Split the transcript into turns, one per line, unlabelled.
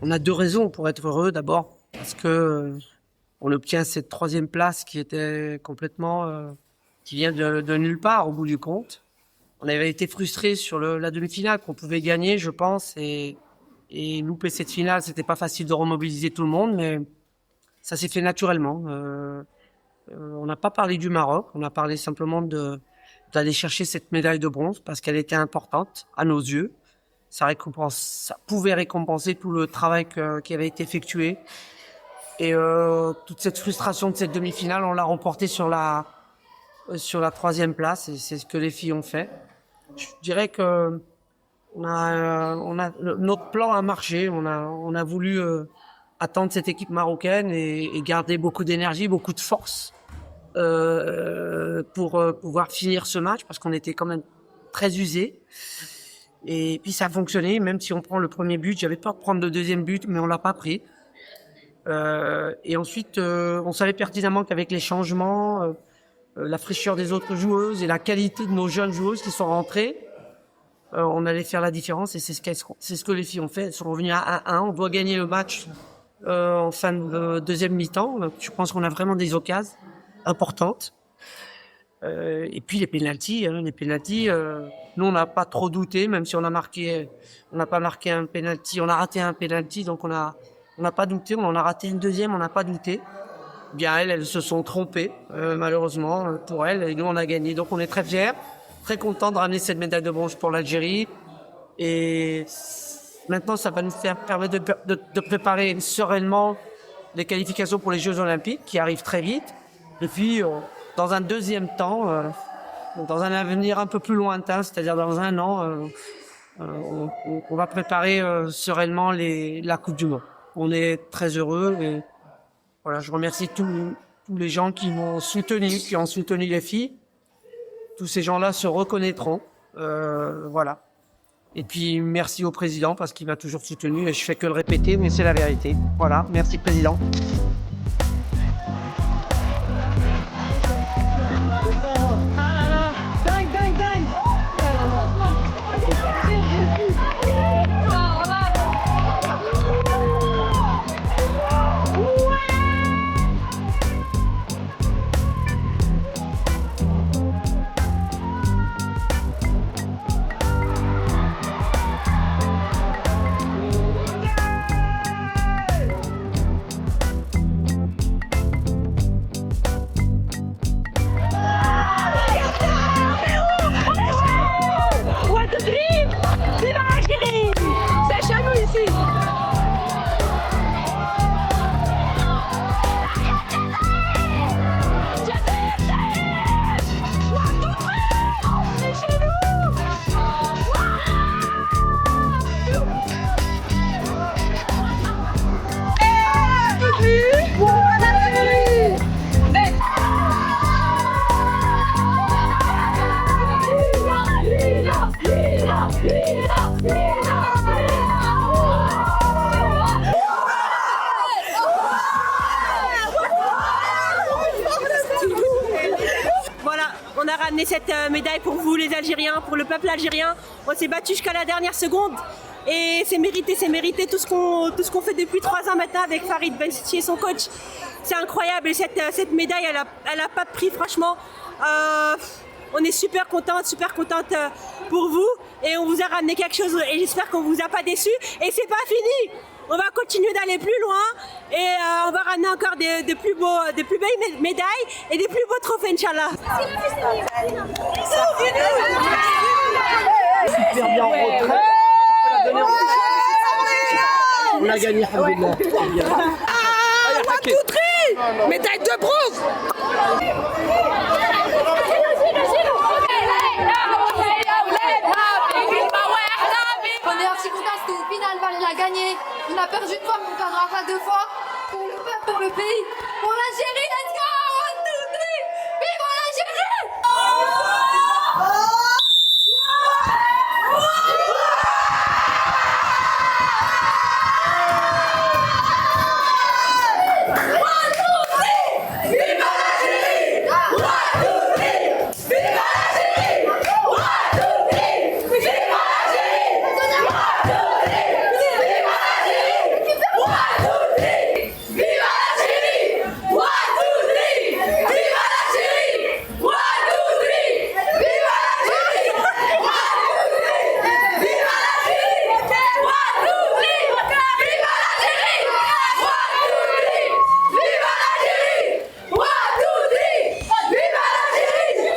On a deux raisons pour être heureux. D'abord, parce que on obtient cette troisième place qui était complètement, qui vient de nulle part au bout du compte. On avait été frustrés sur la demi-finale qu'on pouvait gagner, je pense, et louper cette finale, c'était pas facile de remobiliser tout le monde, mais ça s'est fait naturellement. On n'a pas parlé du Maroc, on a parlé simplement d'aller chercher cette médaille de bronze parce qu'elle était importante à nos yeux. Ça pouvait récompenser tout le travail qui avait été effectué. Et toute cette frustration de cette demi-finale, on l'a remportée sur la troisième place, et c'est ce que les filles ont fait. Je dirais que notre plan a marché. On a voulu attendre cette équipe marocaine et garder beaucoup d'énergie, beaucoup de force pour pouvoir finir ce match parce qu'on était quand même très usés. Et puis ça a fonctionné, même si on prend le premier but. J'avais peur de prendre le deuxième but, mais on l'a pas pris. Et ensuite, on savait pertinemment qu'avec les changements, la fraîcheur des autres joueuses et la qualité de nos jeunes joueuses qui sont rentrées, on allait faire la différence. Et c'est ce que les filles ont fait. Elles sont revenues à 1-1. On doit gagner le match en fin de deuxième mi-temps. Je pense qu'on a vraiment des occasions importantes. Et puis les pénaltys, nous on n'a pas trop douté, même si on n'a pas marqué un pénalty, on a raté un pénalty, donc on n'a pas douté, on en a raté un deuxième, on n'a pas douté. Bien elles se sont trompées, malheureusement pour elles, et nous on a gagné, donc on est très fiers, très contents de ramener cette médaille de bronze pour l'Algérie. Et maintenant ça va nous permettre de préparer sereinement les qualifications pour les Jeux Olympiques qui arrivent très vite. Et puis dans un deuxième temps, dans un avenir un peu plus lointain, c'est-à-dire dans 1 an, on va préparer sereinement la Coupe du Monde. On est très heureux et voilà, je remercie tous les gens qui m'ont soutenu, qui ont soutenu les filles. Tous ces gens-là se reconnaîtront, voilà. Et puis merci au président parce qu'il m'a toujours soutenu et je fais que le répéter, mais c'est la vérité. Voilà, merci président.
On a ramené cette médaille pour vous les Algériens, pour le peuple algérien. On s'est battu jusqu'à la dernière seconde et c'est mérité tout ce qu'on fait depuis 3 ans maintenant avec Farid Bensiti et son coach. C'est incroyable et cette médaille elle a pas de prix franchement. On est super contente pour vous et on vous a ramené quelque chose et j'espère qu'on vous a pas déçus et c'est pas fini. On va continuer d'aller plus loin et on va ramener encore de plus belles médailles et des plus beaux trophées, Inch'Allah.
Super bien en retrait. On a gagné, alhamdoulilah.
Médaille de bronze.
On est archi contents parce qu'au final, Val l'a gagné. On a perdu une fois, mais on perdra pas 2 fois. Pour le peuple, pour le pays, pour l'Algérie.